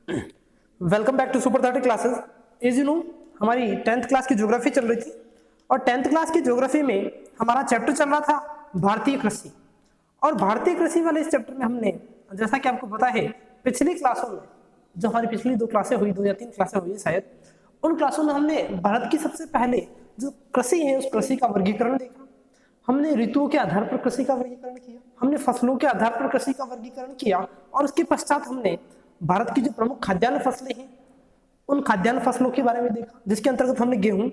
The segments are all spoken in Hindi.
Welcome back to super 30 classes. As you know हमारी 10th क्लास की ज्योग्राफी चल रही थी और 10th क्लास की ज्योग्राफी में हमारा चैप्टर चल रहा था भारतीय कृषि। और भारतीय कृषि वाले इस चैप्टर में हमने, जैसा कि आपको पता है, पिछली क्लासों में जो हमारी पिछली 2 क्लासें हुई, 2 या 3 क्लासें हुई शायद, उन क्लासों में हमने भारत की सबसे पहले जो कृषि है उस कृषि का वर्गीकरण देखा। हमने ऋतुओं के आधार पर कृषि का वर्गीकरण किया, हमने फसलों के आधार पर कृषि का वर्गीकरण किया और उसके पश्चात हमने भारत की जो प्रमुख खाद्यान्न फसलें हैं उन खाद्यान्न फसलों के बारे में देखा, जिसके अंतर्गत हमने गेहूं,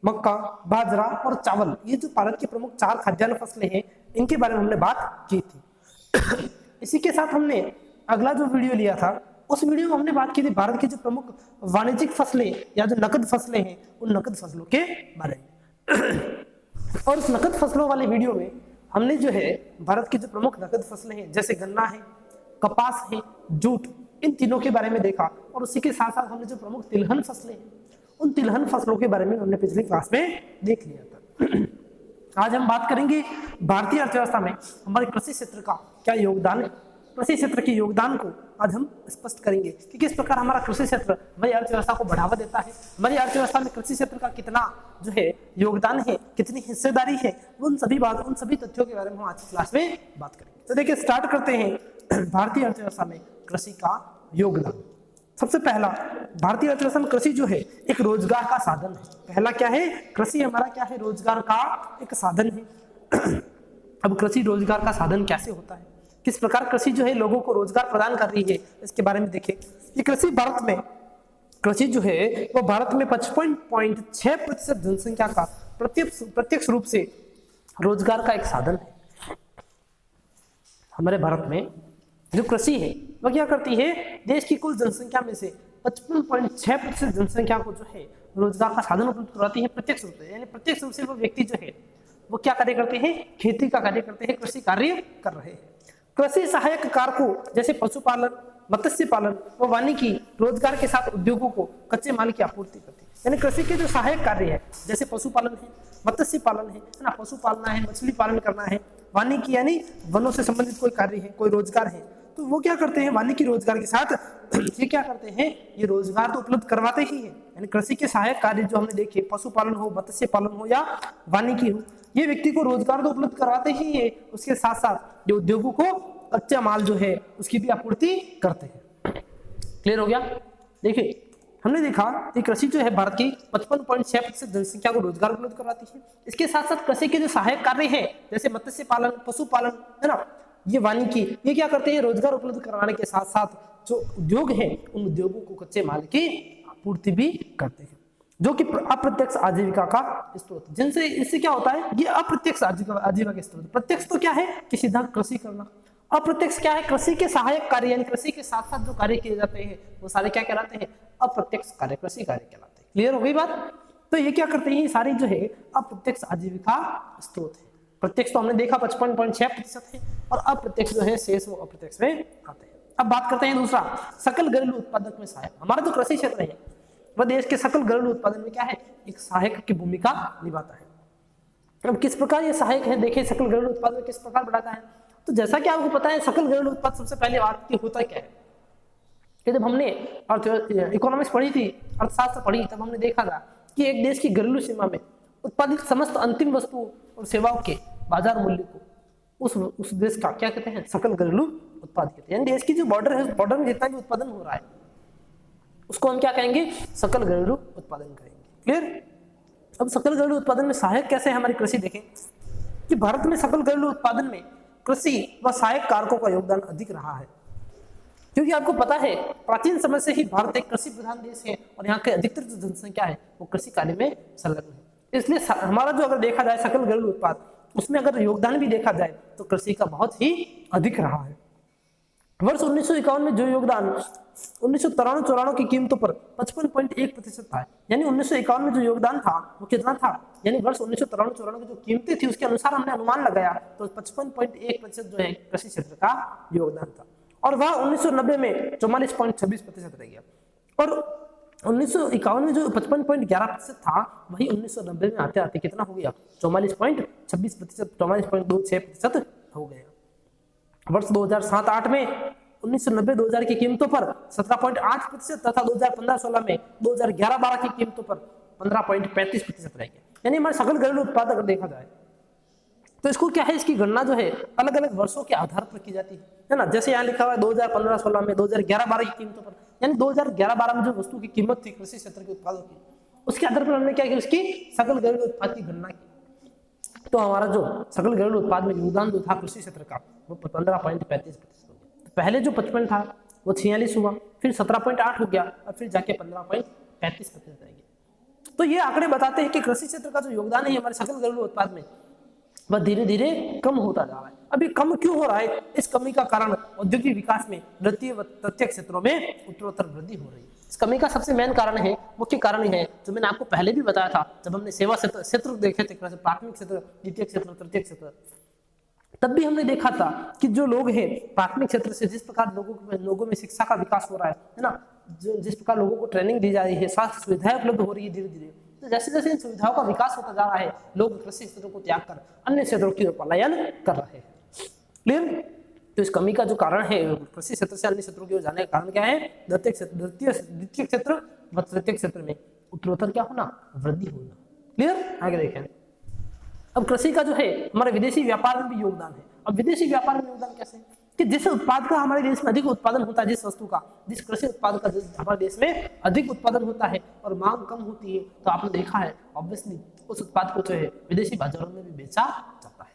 मक्का, बाजरा और चावल, ये जो भारत की प्रमुख 4 खाद्यान्न फसलें हैं इनके बारे में हमने बात की थी। इसी के साथ हमने अगला जो वीडियो लिया था उस वीडियो में हमने बात की थी भारत की जो प्रमुख वाणिज्यिक फसलें या जो नकद फसलें हैं उन नकद फसलों के बारे में। और उस नकद फसलों वाले वीडियो में हमने जो है भारत की जो प्रमुख नकद फसलें हैं जैसे गन्ना है, कपास है, जूट, इन तीनों के बारे में देखा। और उसी के साथ साथ हमने जो प्रमुख तिलहन फसलें हैं उन तिलहन फसलों के बारे में हमने पिछली क्लास में देख लिया था। आज हम बात करेंगे भारतीय अर्थव्यवस्था में हमारे कृषि क्षेत्र का क्या योगदान है। कृषि क्षेत्र के योगदान को आज हम स्पष्ट करेंगे कि किस प्रकार हमारा कृषि क्षेत्र हमारी अर्थव्यवस्था को बढ़ावा देता है, हमारी अर्थव्यवस्था में कृषि क्षेत्र का कितना जो है योगदान है, कितनी हिस्सेदारी है, उन सभी तथ्यों के बारे में हम आज की क्लास में बात करेंगे। तो देखिए स्टार्ट करते हैं भारतीय अर्थव्यवस्था में कृषि का योगदान। सबसे पहला, भारतीय अर्थव्यवस्था में कृषि जो है एक रोजगार का साधन है। पहला क्या है, कृषि हमारा क्या है, रोजगार का एक साधन है। अब कृषि रोजगार का साधन कैसे होता है, किस प्रकार कृषि जो है लोगों को रोजगार प्रदान कर रही है, इसके बारे में देखें। ये कृषि जो है वो भारत में 55.6% जनसंख्या का प्रत्यक्ष रूप से रोजगार का एक साधन है। हमारे भारत में जो कृषि है वह क्या करती है, देश की कुल जनसंख्या में से 55.6% जनसंख्या को जो है रोजगार का साधन उपलब्ध करवाती है प्रत्यक्ष रूप से। यानी प्रत्यक्ष रूप से वो व्यक्ति जो है वो क्या कार्य करते हैं, खेती का कार्य करते हैं, कृषि कार्य कर रहे हैं। कृषि सहायक कारकों जैसे पशुपालन, मत्स्य पालन व वानिकी रोजगार के साथ उद्योगों को कच्चे माल की आपूर्ति करती है। यानी कृषि के जो सहायक कार्य है जैसे पशुपालन है, मत्स्य पालन है ना, पशु पालना है, मछली पालन करना है, वानिकी यानी वनों से संबंधित कोई कार्य है, कोई रोजगार है, तो वो क्या करते हैं, वानिकी रोजगार के साथ ये क्या करते हैं, ये रोजगार तो उपलब्ध करवाते ही है। यानी कृषि के सहायक कार्य जो हमने देखे, पशुपालन हो, मत्स्य पालन हो या वानिकी हो, ये व्यक्ति को रोजगार तो उपलब्ध करवाते ही है, उसके साथ साथ जो उद्योगों को कच्चा माल जो है उसकी भी आपूर्ति करते हैं। क्लियर हो गया। देखिए हमने देखा कि कृषि जो है भारत की 55.6% जनसंख्या को रोजगार उपलब्ध करवाती है। इसके साथ साथ कृषि के जो सहायक कार्य है जैसे मत्स्य पालन, पशुपालन है ना, ये वानिकी, ये क्या करते हैं, रोजगार उपलब्ध करवाने के साथ साथ जो उद्योग है उन उद्योगों को कच्चे माल की आपूर्ति भी करते हैं, जो कि अप्रत्यक्ष आजीविका का स्रोत। जिनसे इससे क्या होता है, ये अप्रत्यक्ष आजीविका के स्रोत। प्रत्यक्ष तो क्या है कि सीधा कृषि करना, अप्रत्यक्ष क्या है, कृषि के सहायक कार्य यानी कृषि के साथ साथ जो कार्य किए जाते हैं वो सारे क्या कहलाते हैं, अप्रत्यक्ष कार्य, कृषि कार्य कहलाते हैं। क्लियर हो गई बात। तो ये क्या करते हैं, सारी जो है अप्रत्यक्ष आजीविका स्रोत है। प्रत्यक्ष तो हमने देखा 55.6% है और अप्रत्यक्ष जो है शेष वो अप्रत्यक्ष में आते हैं। अब बात करते हैं दूसरा, सकल घरेलू उत्पादक में सहायक। हमारा जो कृषि क्षेत्र है वह देश के सकल घरेलू उत्पादन में क्या है, एक सहायक की भूमिका निभाता है। अब किस प्रकार ये सहायक है, देखिए सकल घरेलू उत्पादन किस प्रकार बढ़ाता है। तो जैसा कि आपको पता है सकल घरेलू उत्पाद सबसे पहले बात की होता क्या है कि जब हमने इकोनॉमिक्स पढ़ी थी, अर्थशास्त्र पढ़ी, तब हमने देखा था कि एक देश की घरेलू सीमा में उत्पादित समस्त अंतिम वस्तुओं और सेवाओं के बाजार मूल्य को उस देश का क्या कहते हैं, सकल घरेलू उत्पाद कहते हैं। यानी देश की जो बॉर्डर है, बॉर्डर में जितना भी उत्पादन हो रहा है उसको हम क्या कहेंगे, सकल घरेलू उत्पादन कहेंगे। क्लियर। अब सकल घरेलू उत्पादन में सहायक कैसे है हमारी कृषि, देखें कि भारत में सकल घरेलू उत्पादन में कृषि व सहायक कारकों का योगदान अधिक रहा है, क्योंकि आपको पता है प्राचीन समय से ही भारत एक कृषि प्रधान देश है और यहाँ के अधिकतर जो जनसंख्या है वो कृषि कार्य में संलग्न है। इसलिए हमारा जो अगर देखा जाए सकल घरेलू उत्पाद, उसमें अगर योगदान भी देखा जाए तो कृषि का बहुत ही अधिक रहा है। वर्ष 1951 में जो योगदान 1993-94 की कीमतों पर 55.1% था। यानी 1951 में जो योगदान था वो कितना था, यानी वर्ष 1993-94 की जो कीमतें थी उसके अनुसार हमने अनुमान लगाया तो 55.1% जो है कृषि क्षेत्र का योगदान था। और वह 1990 में 44.26% रह गया। और 1951 में जो 55.11% था वही 1990 में आते आते कितना हो गया, 44.26%, 44.26% हो गया। वर्ष 2007-8 में 1990-2000 की कीमतों पर 17.8% तथा 2015-16 में 2011-12 की कीमतों पर 15.35% रहेगी। यानी हमारे सकल घरेलू उत्पाद अगर देखा जाए तो इसको क्या है, इसकी गणना जो है अलग अलग वर्षों के आधार पर की जाती है ना। जैसे यहाँ लिखा हुआ है 2015-16 में 2011-12 की कीमतों पर, यानी 2011-12 में जो वस्तु की कीमत थी कृषि क्षेत्र के उत्पादों की, उसके आधार पर हमने क्या किया, उसकी सकल घरेलू उत्पाद की गणना की। तो हमारा जो सकल घरेलू उत्पाद में योगदान जो था कृषि क्षेत्र का वो 15.35% हो गया। तो पहले जो 55 था वो 46 हुआ, फिर 17.8 हो गया और फिर जाके 15.35% रह गया। तो ये आंकड़े बताते हैं कि कृषि क्षेत्र का जो योगदान है हमारे सकल घरेलू उत्पाद में वह धीरे धीरे कम होता जा रहा है। अभी कम क्यों हो रहा है? इस कमी का कारण औद्योगिक विकास में द्वितीय व तृतीय क्षेत्रों में उत्तरोत्तर वृद्धि हो रही है। इस कमी का सबसे मेन कारण है, मुख्य कारण है जो मैंने आपको पहले भी बताया था जब हमने सेवा क्षेत्र देखे थे, प्राथमिक क्षेत्र, द्वितीय क्षेत्र, तृतीय क्षेत्र, तब भी हमने देखा था कि जो लोग हैं प्राथमिक क्षेत्र से जिस प्रकार लोगों में शिक्षा का विकास हो रहा है ना, जिस प्रकार लोगों को ट्रेनिंग दी जा रही है, स्वास्थ्य सुविधाएं उपलब्ध हो रही है धीरे धीरे, तो जैसे जैसे इन सुविधाओं का विकास होता जा रहा है लोग कृषि क्षेत्रों को त्याग कर अन्य क्षेत्रों की ओर पलायन कर रहे हैं। क्लियर? तो इस कमी का जो कारण है कृषि क्षेत्र से अन्य क्षेत्रों की ओर जाने का कारण क्या है? द्वितीय क्षेत्र व तृतीय क्षेत्र में उत्तरोत्तर क्या होना, वृद्धि होना। क्लियर? आगे देखें। अब कृषि का जो है हमारे विदेशी व्यापार में भी योगदान है। अब विदेशी व्यापार में योगदान कैसे? कि जिस उत्पाद का हमारे देश में अधिक उत्पादन होता है, जिस वस्तु का, जिस कृषि उत्पाद का हमारे देश में अधिक उत्पादन होता है और मांग कम होती है, तो आपने देखा है ऑब्वियसली उस उत्पाद को जो है विदेशी बाजारों में भी बेचा जाता है।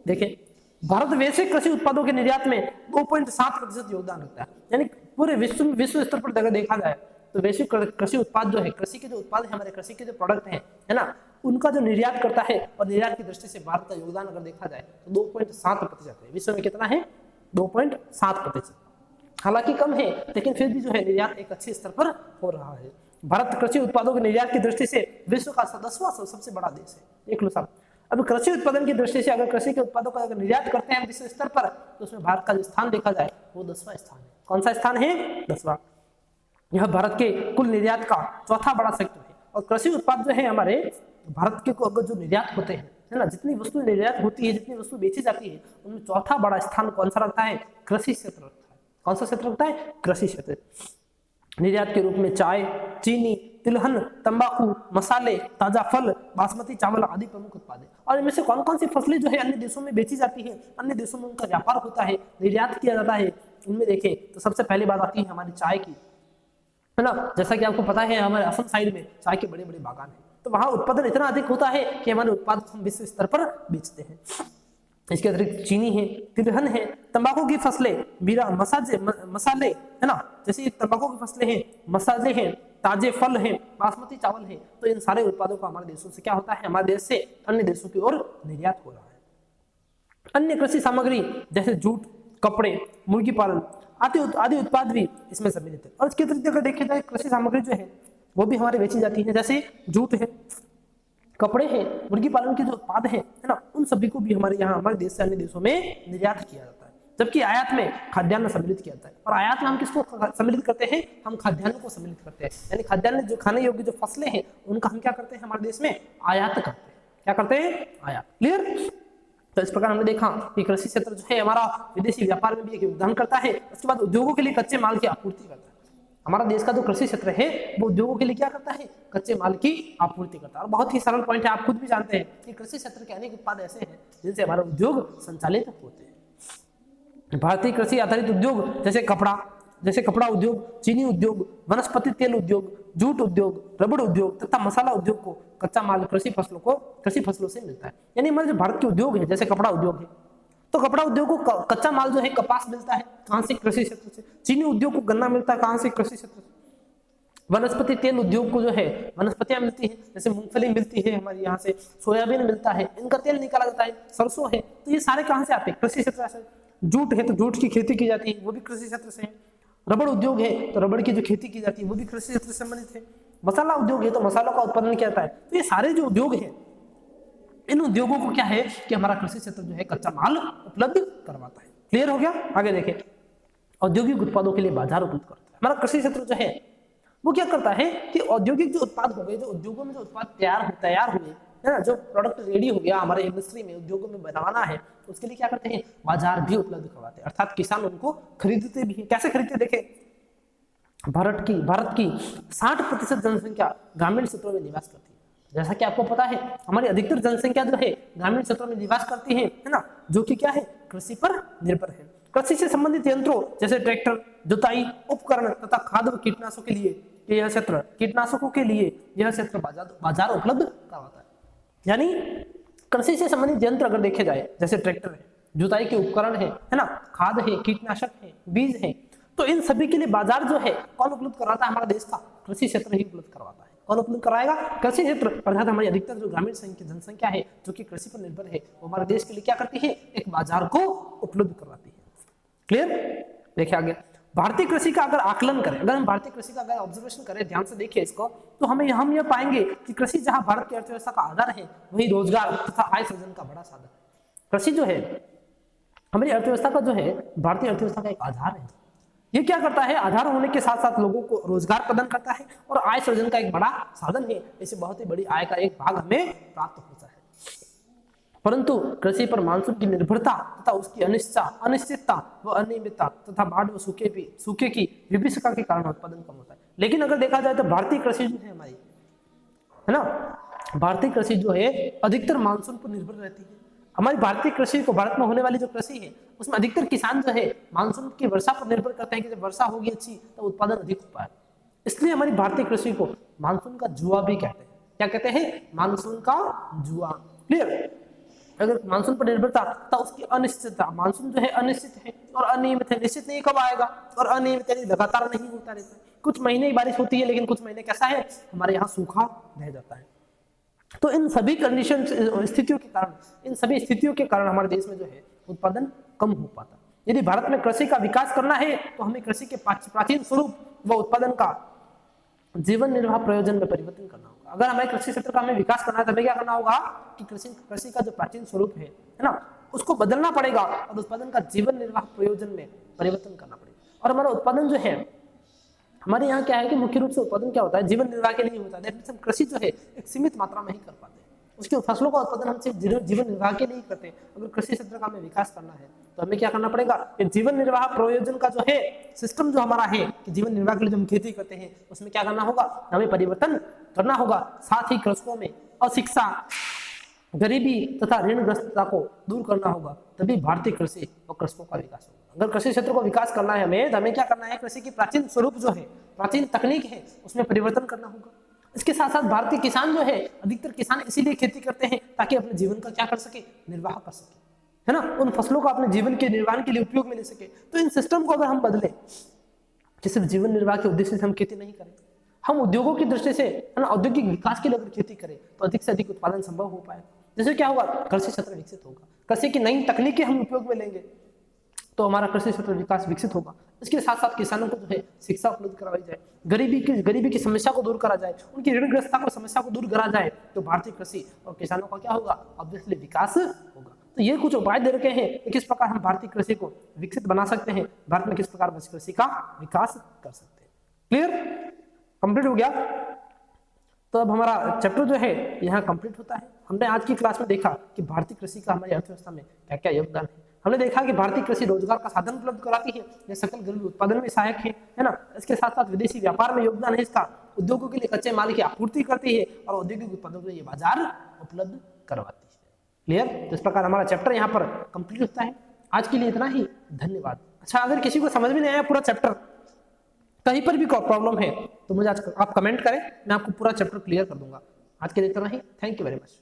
देखिए, भारत वैश्विक कृषि उत्पादों के निर्यात में 2.7% योगदान रखता है। यानी पूरे विश्व स्तर पर अगर देखा जाए तो वैश्विक कृषि उत्पाद जो है, कृषि के जो उत्पाद है, हमारे कृषि के जो प्रोडक्ट है ना, उनका जो निर्यात करता है और निर्यात की दृष्टि से भारत का योगदान अगर देखा जाए तो 2.7% है। विश्व में कितना है? 2.7%। हालांकि कम है लेकिन फिर भी जो है निर्यात एक अच्छे स्तर पर हो रहा है। भारत कृषि उत्पादों के निर्यात की दृष्टि से विश्व का 10वां सबसे बड़ा देश है। देख लो साहब, अब कृषि उत्पादन की दृष्टि से अगर कृषि के उत्पादों का अगर निर्यात करते हैं विश्व स्तर पर तो उसमें भारत का जो स्थान देखा जाए वो 10वां स्थान है। कौन सा स्थान है? 10वां। यह भारत के कुल निर्यात का चौथा बड़ा सेक्टर है। और कृषि उत्पाद जो है हमारे भारत के को अगर जो निर्यात होते हैं है ना, जितनी वस्तु निर्यात होती है, जितनी वस्तु बेची जाती है, उनमें चौथा बड़ा स्थान कौन सा रखता है? कृषि क्षेत्र रखता है। कौन सा क्षेत्र रखता है? कृषि क्षेत्र। निर्यात के रूप में चाय, चीनी, तिलहन, तंबाकू, मसाले, ताजा फल, बासमती चावल आदि प्रमुख उत्पाद है। और इनमें से कौन कौन सी फसलें जो है अन्य देशों में बेची जाती है, अन्य देशों में उनका व्यापार होता है, निर्यात किया जाता है, उनमें देखें तो सबसे पहली बात आती है हमारी चाय की, है ना। जैसा कि आपको पता है हमारे असम साइड में चाय के बड़े बड़े बागान हैं, तो वहां उत्पादन इतना अधिक होता है कि हमारे उत्पाद हम विश्व स्तर पर बेचते हैं। इसके अतिरिक्त चीनी है, तिलहन है, तंबाकू की फसलें, बीरा, मसाले, है ना, जैसे तंबाकू की फसलें हैं, मसाले हैं, ताजे फल हैं, बासमती चावल है, तो इन सारे उत्पादों का हमारे देशों से क्या होता है? हमारे देश से अन्य देशों की ओर निर्यात हो रहा है। अन्य कृषि सामग्री जैसे जूट, कपड़े, मुर्गी पालन आदि उत्पाद भी इसमें सम्मिलित है। और इसके अतिरिक्त अगर देखा जाए कृषि सामग्री जो है वो भी हमारे बेची जाती है, जैसे जूट है, कपड़े हैं, मुर्गी पालन के जो उत्पाद है ना, उन सभी को भी हमारे यहाँ हमारे देश से अन्य देशों में निर्यात किया जाता है। जबकि आयात में खाद्यान्न सम्मिलित किया जाता है। और आयात में हम किसको सम्मिलित करते हैं? हम खाद्यान्न को सम्मिलित करते हैं। यानी खाद्यान्न जो खाने योग्य जो फसलें हैं उनका हम क्या करते हैं? हमारे देश में आयात करते हैं। क्या करते हैं? आयात। क्लियर? तो इस प्रकार हमने देखा कि कृषि क्षेत्र जो है हमारा विदेशी व्यापार में भी एक योगदान करता है। उसके बाद उद्योगों के लिए कच्चे माल की आपूर्ति करता है। हमारा देश का जो कृषि क्षेत्र है वो उद्योगों के लिए क्या करता है? कच्चे माल की आपूर्ति करता है। और बहुत ही सरल पॉइंट है, आप खुद भी जानते हैं कि कृषि क्षेत्र के अनेक उत्पाद ऐसे हैं जिनसे हमारे उद्योग संचालित होते हैं। भारतीय कृषि आधारित उद्योग जैसे कपड़ा उद्योग, चीनी उद्योग, वनस्पति तेल उद्योग, जूट उद्योग, रबड़ उद्योग तथा मसाला उद्योग को कच्चा माल कृषि फसलों से मिलता है। यानी हमारे जो भारत के उद्योग है, जैसे कपड़ा उद्योग है, तो कपड़ा उद्योग को कच्चा माल जो है कपास मिलता है, कहां से? कृषि क्षेत्र से। चीनी उद्योग को गन्ना मिलता है, कहां से? कृषि क्षेत्र से। वनस्पति तेल उद्योग को जो है वनस्पतियां मिलती है, जैसे मूंगफली मिलती है हमारे यहाँ से, सोयाबीन मिलता है, इनका तेल निकाला जाता है, सरसों है, तो ये सारे कहां से आते हैं? कृषि क्षेत्र से। जूट है तो जूट की खेती की जाती है, वो भी कृषि क्षेत्र से है। रबड़ उद्योग है तो रबड़ की जो खेती की जाती है वो भी कृषि क्षेत्र से संबंधित है। मसाला उद्योग है तो मसालों का उत्पादन किया जाता है। तो ये सारे जो उद्योग है, इन उद्योगों को क्या है कि हमारा कृषि क्षेत्र जो है कच्चा माल उपलब्ध करवाता है। क्लियर हो गया? आगे देखें। औद्योगिक उत्पादों के लिए बाजार उपलब्ध करता है। हमारा कृषि क्षेत्र जो है वो क्या करता है कि औद्योगिक जो उत्पाद हो गए, जो उद्योगों में जो उत्पाद तैयार हुए, है ना, जो प्रोडक्ट रेडी हो गया हमारे इंडस्ट्री में, उद्योगों में बनाना है, तो उसके लिए क्या करते हैं, बाजार भी उपलब्ध करवाते हैं, अर्थात किसान उनको खरीदते भी हैं। कैसे खरीदते, देखें, भारत की 60% जनसंख्या ग्रामीण क्षेत्रों में निवास करती है। जैसा कि आपको पता है हमारी अधिकतर जनसंख्या जो है ग्रामीण क्षेत्रों में निवास करती है ना, जो कि क्या है, कृषि पर निर्भर है। कृषि से संबंधित यंत्रों जैसे ट्रैक्टर, जुताई उपकरण तथा खाद व कीटनाशकों के लिए यह क्षेत्र बाजार उपलब्ध करवाता है। यानी कृषि से संबंधित यंत्र अगर देखे जाए, जैसे ट्रैक्टर है, जुताई के उपकरण है ना, खाद है, कीटनाशक है, बीज है, तो इन सभी के लिए बाजार जो है कौन उपलब्ध करवाता है, हमारा देश का कृषि क्षेत्र ही उपलब्ध करवाता है। कौन उपलब्ध कराएगा, कृषि क्षेत्र, अर्थात हमारी अधिकतर जो ग्रामीण जनसंख्या है जो कि कृषि पर निर्भर है, वो हमारे देश के लिए क्या करती है, एक बाजार को उपलब्ध करवाती है। क्लियर, देखिए आगे भारतीय कृषि का अगर आकलन करें, अगर हम भारतीय कृषि का अगर ऑब्जर्वेशन करें, ध्यान से देखिए इसको, तो हम यह पाएंगे कि कृषि जहां भारत की अर्थव्यवस्था का आधार है, वही रोजगार तथा आय सृजन का बड़ा साधन है। कृषि जो है हमारी अर्थव्यवस्था का जो है, भारतीय अर्थव्यवस्था का एक आधार है। ये क्या करता है, आधार होने के साथ साथ लोगों को रोजगार प्रदान करता है और आय सृजन का एक बड़ा साधन है। इससे बहुत ही बड़ी आय का एक भाग हमें प्राप्त होता है। परंतु कृषि पर मानसून की निर्भरता तथा उसकी अनिश्चितता व अनियमितता तथा बाढ़ व सूखे की विभीषिका के कारण उत्पादन कम होता है। लेकिन अगर देखा जाए तो भारतीय कृषि जो है हमारी, है ना, भारतीय कृषि जो है अधिकतर मानसून पर निर्भर रहती है। हमारी भारतीय कृषि को, भारत में होने वाली जो कृषि है उसमें अधिकतर किसान जो है मानसून की वर्षा पर निर्भर करते हैं कि जब वर्षा होगी अच्छी तो उत्पादन अधिक हो पाए। इसलिए हमारी भारतीय कृषि को मानसून का जुआ भी कहते हैं। क्या कहते हैं, मानसून का जुआ। क्लियर, अगर मानसून पर निर्भरता तो उसकी अनिश्चितता, मानसून जो है अनिश्चित है और अनियमित है, निश्चित नहीं कब आएगा, और अनियमित यानी लगातार नहीं होता रहता है। कुछ महीने ही बारिश होती है, लेकिन कुछ महीने कैसा है, हमारे यहाँ सूखा रह जाता है। तो इन सभी कंडीशन स्थितियों के कारण हमारे देश में जो है उत्पादन कम हो पाता है। यदि भारत में कृषि का विकास करना है तो हमें कृषि के प्राचीन स्वरूप व उत्पादन का जीवन निर्वाह प्रयोजन में परिवर्तन करना होगा। अगर हमें कृषि क्षेत्र का हमें विकास करना है तो हमें क्या करना होगा कि कृषि का जो प्राचीन स्वरूप है ना, उसको बदलना पड़ेगा और उत्पादन का जीवन निर्वाह प्रयोजन में परिवर्तन करना पड़ेगा। और हमारा उत्पादन जो है, हमारे यहाँ क्या है कि मुख्य रूप से उत्पादन क्या होता है, जीवन निर्वाह के लिए होता है। हम कृषि जो है एक सीमित मात्रा में ही कर पाते हैं, उसके फसलों का उत्पादन हम सिर्फ जीवन निर्वाह के लिए ही करते हैं। अगर कृषि क्षेत्र का हमें विकास करना है तो हमें क्या करना पड़ेगा कि जीवन निर्वाह प्रयोजन का जो है सिस्टम जो हमारा है कि जीवन निर्वाह के लिए जो हम खेती करते हैं उसमें क्या करना होगा, हमें परिवर्तन करना होगा। साथ ही कृषकों में अशिक्षा, गरीबी तथा ऋणग्रस्तता को दूर करना होगा, तभी भारतीय कृषि और कृषकों का विकास होगा। अगर कृषि क्षेत्र को विकास करना है हमें, तो हमें क्या करना है, कृषि की प्राचीन स्वरूप जो है, प्राचीन तकनीक है, उसमें परिवर्तन करना होगा। इसके साथ साथ भारतीय किसान जो है, अधिकतर किसान इसीलिए खेती करते हैं ताकि अपने जीवन का क्या कर सके, निर्वाह कर सके, है ना, उन फसलों को अपने जीवन के निर्वाह के लिए उपयोग में ले सके। तो इन सिस्टम को अगर हम बदले कि सिर्फ जीवन निर्वाह के उद्देश्य से हम खेती नहीं करें, हम उद्योगों की दृष्टि से, है ना, औद्योगिक विकास के लिए अगर खेती करें तो अधिक से अधिक उत्पादन संभव हो पाए। जैसे क्या होगा, कृषि क्षेत्र विकसित होगा, कृषि की नई तकनीकें हम उपयोग में लेंगे तो हमारा कृषि क्षेत्र विकास विकसित होगा। इसके साथ साथ किसानों को जो है शिक्षा उपलब्ध करवाई जाए, गरीबी की समस्या को दूर करा जाए, उनकी ऋणग्रस्तता को समस्या को दूर करा जाए, तो भारतीय कृषि और किसानों का क्या होगा, ऑब्वियसली विकास होगा। तो ये कुछ उपाय दे रखे हैं कि किस प्रकार हम भारतीय कृषि को विकसित बना सकते हैं, भारत में किस प्रकार कृषि का विकास कर सकते हैं। क्लियर, कंप्लीट हो गया। तो अब हमारा चैप्टर जो है यहाँ कंप्लीट होता है। हमने आज की क्लास में देखा कि भारतीय कृषि का हमारी अर्थव्यवस्था में क्या क्या योगदान है। हमने देखा कि भारतीय कृषि रोजगार का साधन उपलब्ध कराती है, यह सकल घरेलू उत्पादन में सहायक है ना। इसके साथ साथ विदेशी व्यापार में योगदान है इसका, उद्योगों के लिए कच्चे माल की आपूर्ति करती है और औद्योगिक उत्पादों के लिए बाजार उपलब्ध करवाती है। क्लियर, तो इस प्रकार हमारा चैप्टर यहाँ पर कंप्लीट होता है। आज के लिए इतना ही, धन्यवाद। अच्छा, अगर किसी को समझ में नहीं आया पूरा चैप्टर, कहीं पर भी प्रॉब्लम है तो मुझे आज आप कमेंट करें, मैं आपको पूरा चैप्टर क्लियर कर दूंगा। आज के लिए इतना ही, थैंक यू वेरी मच।